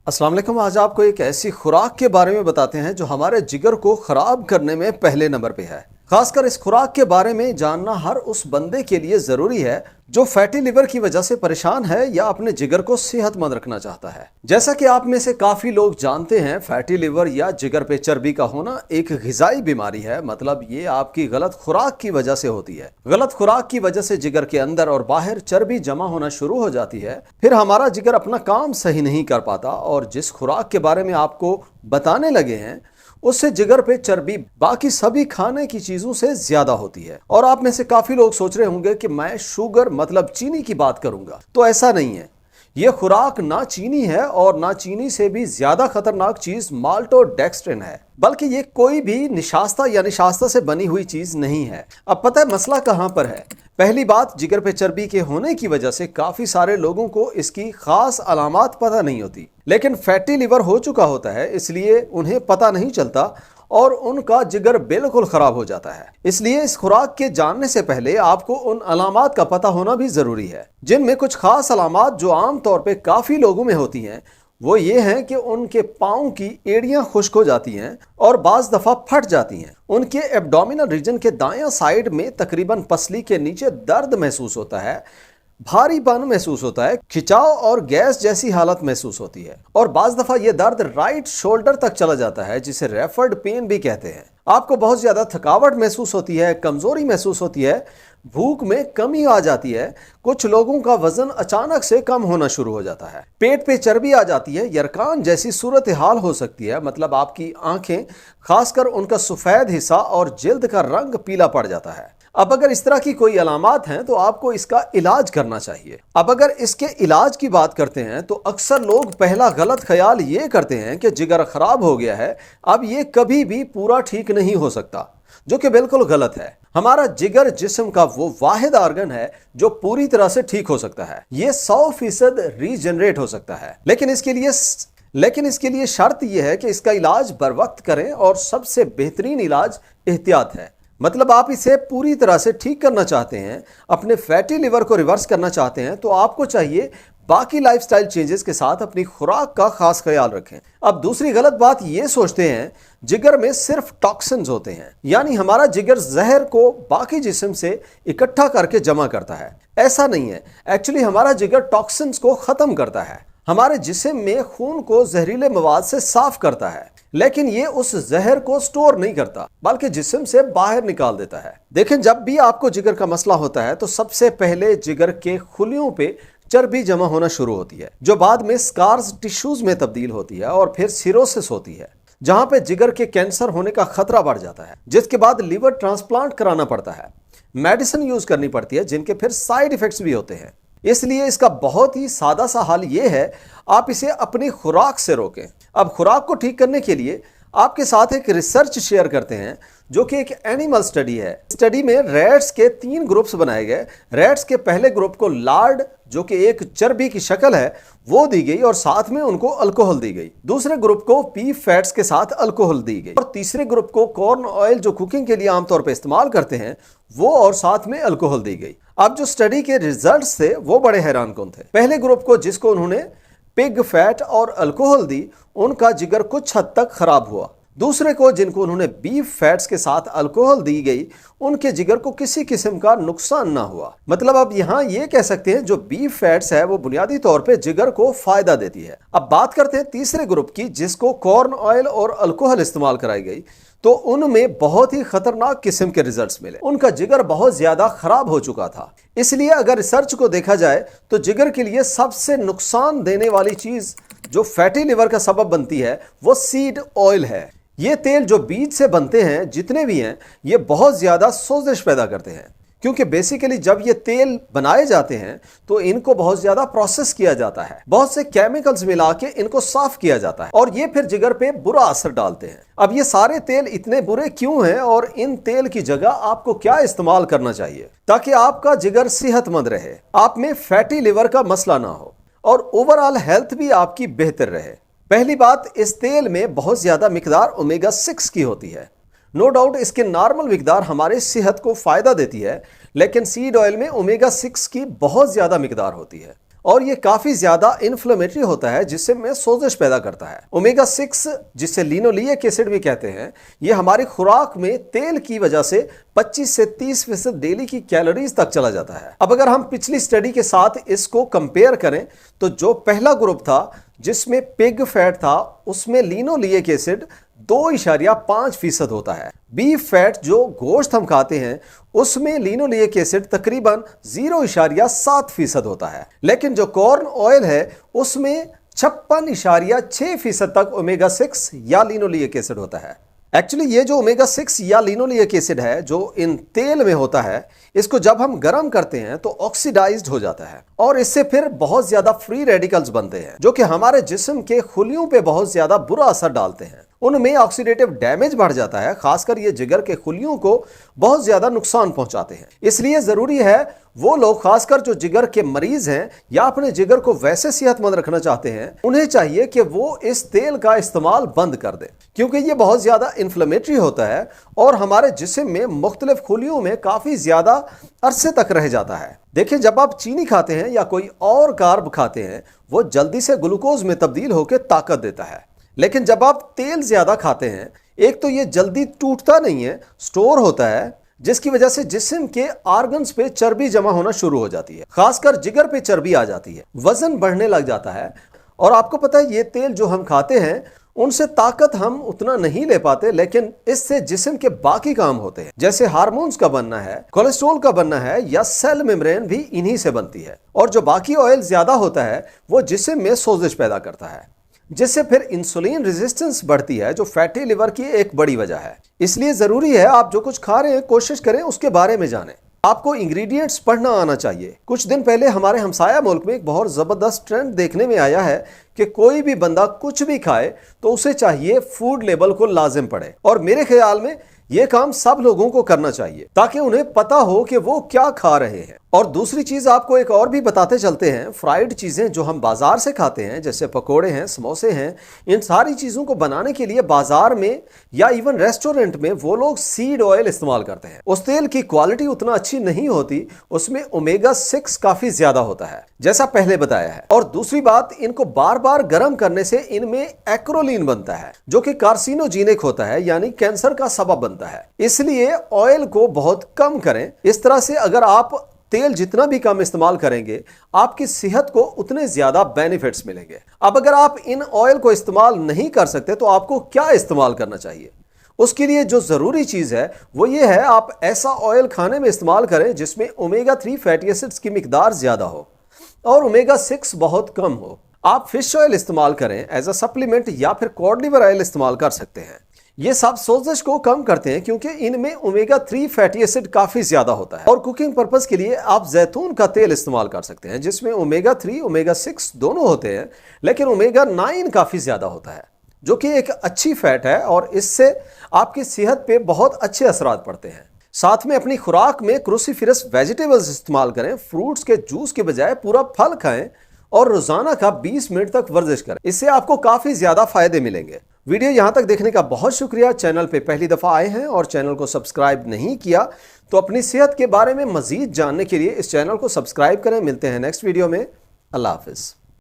अस्सलाम वालेकुम। आज आपको एक ऐसी खुराक के बारे में बताते हैं जो हमारे जिगर को खराब करने में पहले नंबर पे है। खासकर इस खुराक के बारे में जानना हर उस बंदे के लिए जरूरी है जो फैटी लिवर की वजह से परेशान है या अपने जिगर को सेहतमंद रखना चाहता है। जैसा कि आप में से काफी लोग जानते हैं, फैटी लिवर या जिगर पे चर्बी का होना एक ग़िज़ाई बीमारी है। मतलब ये आपकी गलत खुराक की वजह से होती है। गलत खुराक की वजह से जिगर के अंदर और बाहर चर्बी जमा होना शुरू हो जाती है। फिर हमारा जिगर अपना काम सही नहीं कर पाता और जिस खुराक के बारे में आपको बताने लगे हैं उससे जिगर पे चर्बी बाकी सभी खाने की चीजों से ज्यादा होती है। और आप में से काफी लोग सोच रहे होंगे कि मैं शुगर मतलब चीनी की बात करूंगा, तो ऐसा नहीं है। यह खुराक ना चीनी है और ना चीनी से भी ज्यादा खतरनाक चीज माल्टोडेक्स्ट्रिन है, बल्कि ये कोई भी निशास्ता या निशास्ता से बनी हुई चीज नहीं है। अब पता है मसला कहां पर है। पहली बात, जिगर पे चर्बी के होने की वजह से काफी सारे लोगों को इसकी खास अलामात पता नहीं होती, लेकिन फैटी लिवर हो चुका होता है इसलिए उन्हें पता नहीं चलता और उनका जिगर बिल्कुल खराब हो जाता है। इसलिए इस खुराक के जानने से पहले आपको उन अलामात का पता होना भी जरूरी है, जिनमें कुछ खास अलामात जो आमतौर पे काफी लोगों में होती हैं वो ये हैं कि उनके पाँव की एड़ियां खुश्क हो जाती हैं और बाज दफा फट जाती हैं। उनके एब्डोमिनल रीजन के दायां साइड में तकरीबन पसली के नीचे दर्द महसूस होता है, भारीपन महसूस होता है, खिंचाव और गैस जैसी हालत महसूस होती है और बाज दफा यह दर्द राइट शोल्डर तक चला जाता है जिसे रेफर्ड पेन भी कहते हैं। आपको बहुत ज्यादा थकावट महसूस होती है, कमजोरी महसूस होती है, भूख में कमी आ जाती है, कुछ लोगों का वजन अचानक से कम होना शुरू हो जाता है, पेट पे चर्बी आ जाती है, यरकान जैसी सूरत हाल हो सकती है। मतलब आपकी आंखें, खासकर उनका सफेद हिस्सा और जिल्द का रंग पीला पड़ जाता है। अब अगर इस तरह की कोई अलामात हैं तो आपको इसका इलाज करना चाहिए। अब अगर इसके इलाज की बात करते हैं तो अक्सर लोग पहला गलत ख्याल ये करते हैं कि जिगर खराब हो गया है, अब ये कभी भी पूरा ठीक नहीं हो सकता, जो कि बिल्कुल गलत है। हमारा जिगर जिस्म का वो वाहिद आर्गन है जो पूरी तरह से ठीक हो सकता है। ये 100% रीजनरेट हो सकता है, लेकिन इसके लिए शर्त यह है कि इसका इलाज बर वक्त करें और सबसे बेहतरीन इलाज एहतियात है। मतलब आप इसे पूरी तरह से ठीक करना चाहते हैं, अपने फैटी लिवर को रिवर्स करना चाहते हैं, तो आपको चाहिए बाकी लाइफस्टाइल चेंजेस के साथ अपनी खुराक का खास ख्याल रखें। अब दूसरी गलत बात ये सोचते हैं जिगर में सिर्फ टॉक्सिन्स होते हैं, यानी हमारा जिगर जहर को बाकी जिस्म से इकट्ठा करके जमा करता है। ऐसा नहीं है। एक्चुअली हमारा जिगर टॉक्सिन्स को खत्म करता है, हमारे जिस्म में खून को जहरीले मवाद से साफ करता है, लेकिन ये उस जहर को स्टोर नहीं करता बल्कि जिस्म से बाहर निकाल देता है। देखें, जब भी आपको जिगर का मसला होता है तो सबसे पहले जिगर के खुलियों पे चर्बी जमा होना शुरू होती है, जो बाद में स्कार्स टिश्यूज में तब्दील होती है और फिर सिरोसिस होती है, जहां पे जिगर के कैंसर होने का खतरा बढ़ जाता है, जिसके बाद लिवर ट्रांसप्लांट कराना पड़ता है, मेडिसिन यूज करनी पड़ती है, जिनके फिर साइड इफेक्ट्स भी होते हैं। इसलिए इसका बहुत ही सादा सा हल ये है, आप इसे अपनी खुराक से रोकें। अब खुराक को ठीक करने के लिए आपके साथ एक रिसर्च शेयर करते हैं जो कि एक एनिमल स्टडी है। स्टडी में रैट्स के 3 ग्रुप्स बनाए गए। रैट्स के पहले ग्रुप को लार्ड, जो कि एक चर्बी की शक्ल है, वो दी गई और साथ में उनको अल्कोहल दी गई। दूसरे ग्रुप को बीफ फैट्स के साथ अल्कोहल दी गई और तीसरे ग्रुप को कॉर्न ऑयल, जो कुकिंग के लिए आमतौर पर इस्तेमाल करते हैं, वो और साथ में अल्कोहल दी गई। अब जो स्टडी के रिजल्ट्स थे वो बड़े हैरान कुन थे। पहले ग्रुप को, जिसको उन्होंने पिग फैट और अल्कोहल दी, उनका जिगर कुछ हद तक खराब हुआ। दूसरे को, जिनको उन्होंने बीफ फैट्स के साथ अल्कोहल दी गई, उनके जिगर को किसी किस्म का नुकसान ना हुआ। मतलब अब यहाँ ये कह सकते हैं जो बीफ फैट्स है वो बुनियादी तौर पे जिगर को फायदा देती है। अब बात करते हैं तीसरे ग्रुप की, जिसको कॉर्न ऑयल और अल्कोहल इस्तेमाल कराई गई, तो उनमें बहुत ही खतरनाक किस्म के रिजल्ट्स मिले। उनका जिगर बहुत ज्यादा खराब हो चुका था। इसलिए अगर रिसर्च को देखा जाए तो जिगर के लिए सबसे नुकसान देने वाली चीज जो फैटी लिवर का सबब बनती है वो सीड ऑयल है। ये तेल जो बीज से बनते हैं, जितने भी हैं, ये बहुत ज्यादा सोजिश पैदा करते हैं, क्योंकि बेसिकली जब ये तेल बनाए जाते हैं तो इनको बहुत ज्यादा प्रोसेस किया जाता है, बहुत से केमिकल्स मिला के इनको साफ किया जाता है और ये फिर जिगर पे बुरा असर डालते हैं। अब ये सारे तेल इतने बुरे क्यों हैं और इन तेल की जगह आपको क्या इस्तेमाल करना चाहिए ताकि आपका जिगर सेहतमंद रहे, आप में फैटी लिवर का मसला ना हो और ओवरऑल हेल्थ भी आपकी बेहतर रहे। पहली बात, इस तेल में बहुत ज्यादा मिकदार ओमेगा 6 की होती है। नो डाउट इसके नॉर्मल मिकदार हमारे सेहत को फायदा देती है, लेकिन सीड ऑयल में ओमेगा 6 की बहुत ज्यादा मिकदार होती है और ये काफी ज्यादा इन्फ्लेमेटरी होता है जिसमें सोजिश पैदा करता है। ओमेगा 6 जिसे लिनोलिक एसिड भी कहते हैं, ये हमारी खुराक में तेल की वजह से 25 से 30% डेली की कैलोरीज तक चला जाता है। अब अगर हम पिछली स्टडी के साथ इसको कंपेयर करें तो जो पहला ग्रुप था जिसमें पिग फैट था, उसमें लिनोलिक एसिड 2.5% होता है। बीफ फैट जो गोश्त हम खाते हैं उसमें लिनोलिक एसिड तकरीबन 0.7% होता है। लेकिन जो कॉर्न ऑयल है उसमें 56.6% तक ओमेगा 6 या लिनोलिक एसिड होता है। एक्चुअली ये जो ओमेगा 6 या लिनोलिक एसिड है जो इन तेल में होता है, इसको जब हम गर्म करते हैं तो ऑक्सीडाइज्ड हो जाता है और इससे फिर बहुत ज्यादा फ्री रेडिकल्स बनते हैं जो कि हमारे जिस्म के खुलियों पे बहुत ज्यादा बुरा असर डालते हैं। उनमें ऑक्सीडेटिव डैमेज बढ़ जाता है, खासकर ये जिगर के खुलियों को बहुत ज्यादा नुकसान पहुंचाते हैं। इसलिए जरूरी है वो लोग, खासकर जो जिगर के मरीज हैं या अपने जिगर को वैसे सेहतमंद रखना चाहते हैं, उन्हें चाहिए कि वो इस तेल का इस्तेमाल बंद कर दें, क्योंकि ये बहुत ज्यादा इन्फ्लेमेटरी होता है और हमारे जिस्म में मुख्तलिफ खुलियों में काफी ज्यादा अरसे तक रह जाता है। देखिए, जब आप चीनी खाते हैं या कोई और कार्ब खाते हैं, वो जल्दी से ग्लूकोज में तब्दील होकर ताकत देता है। लेकिन जब आप तेल ज्यादा खाते हैं, एक तो ये जल्दी टूटता नहीं है, स्टोर होता है, जिसकी वजह से जिस्म के ऑर्गन्स पे चर्बी जमा होना शुरू हो जाती है, खासकर जिगर पे चर्बी आ जाती है, वजन बढ़ने लग जाता है। और आपको पता है ये तेल जो हम खाते हैं उनसे ताकत हम उतना नहीं ले पाते, लेकिन इससे जिस्म के बाकी काम होते हैं, जैसे हार्मोन्स का बनना है, कोलेस्ट्रॉल का बनना है या सेल मेम्ब्रेन भी इन्हीं से बनती है। और जो बाकी ऑयल ज्यादा होता है वो जिस्म में सोजिश पैदा करता है, जिससे फिर इंसुलिन रेजिस्टेंस बढ़ती है जो फैटी लिवर की एक बड़ी वजह है। इसलिए जरूरी है आप जो कुछ खा रहे हैं कोशिश करें उसके बारे में जानें। आपको इंग्रेडिएंट्स पढ़ना आना चाहिए। कुछ दिन पहले हमारे हमसाया मुल्क में एक बहुत जबरदस्त ट्रेंड देखने में आया है कि कोई भी बंदा कुछ भी खाए तो उसे चाहिए फूड लेबल को लाजिम पढ़े, और मेरे ख्याल में यह काम सब लोगों को करना चाहिए ताकि उन्हें पता हो कि वो क्या खा रहे हैं। और दूसरी चीज आपको एक और भी बताते चलते हैं, फ्राइड चीजें जो हम बाजार से खाते हैं जैसे पकोड़े हैं, समोसे हैं, इन सारी चीजों को बनाने के लिए बाजार में या इवन रेस्टोरेंट में वो लोग सीड ऑयल इस्तेमाल करते हैं। उस तेल की क्वालिटी उतना अच्छी नहीं होती, उसमें ओमेगा 6 काफी ज्यादा होता है जैसा पहले बताया है। और दूसरी बात, इनको बार बार गर्म करने से इनमें एक्रोलीन बनता है जो कि कार्सिनोजेनिक होता है, यानी कैंसर का सबब बनता है। इसलिए ऑयल को बहुत कम करें। इस तरह से अगर आप तेल जितना भी कम इस्तेमाल करेंगे, आपकी सेहत को उतने ज्यादा बेनिफिट्स मिलेंगे। अब अगर आप इन ऑयल को इस्तेमाल नहीं कर सकते तो आपको क्या इस्तेमाल करना चाहिए? उसके लिए जो जरूरी चीज है वो ये है, आप ऐसा ऑयल खाने में इस्तेमाल करें जिसमें ओमेगा 3 फैटी एसिड्स की मिकदार ज्यादा हो और ओमेगा 6 बहुत कम हो। आप फिश ऑयल इस्तेमाल करें एज अ सप्लीमेंट, या फिर कॉड लिवर ऑयल इस्तेमाल कर सकते हैं। ये सब सोजिश को कम करते हैं क्योंकि इनमें ओमेगा 3 फैटी एसिड काफी ज्यादा होता है। और कुकिंग पर्पस के लिए आप जैतून का तेल इस्तेमाल कर सकते हैं जिसमें ओमेगा 3 ओमेगा 6 दोनों होते हैं, लेकिन ओमेगा 9 काफी ज्यादा होता है जो कि एक अच्छी फैट है और इससे आपकी सेहत पे बहुत अच्छे असरात पड़ते हैं। साथ में अपनी खुराक में क्रूसीफेरस वेजिटेबल्स इस्तेमाल करें, फ्रूट्स के जूस के बजाय पूरा फल खाएं और रोजाना का 20 मिनट तक वर्जिश करें। इससे आपको काफी ज्यादा फायदे मिलेंगे। वीडियो यहां तक देखने का बहुत शुक्रिया। चैनल पे पहली दफा आए हैं और चैनल को सब्सक्राइब नहीं किया तो अपनी सेहत के बारे में मजीद जानने के लिए इस चैनल को सब्सक्राइब करें। मिलते हैं नेक्स्ट वीडियो में। अल्लाह हाफिज।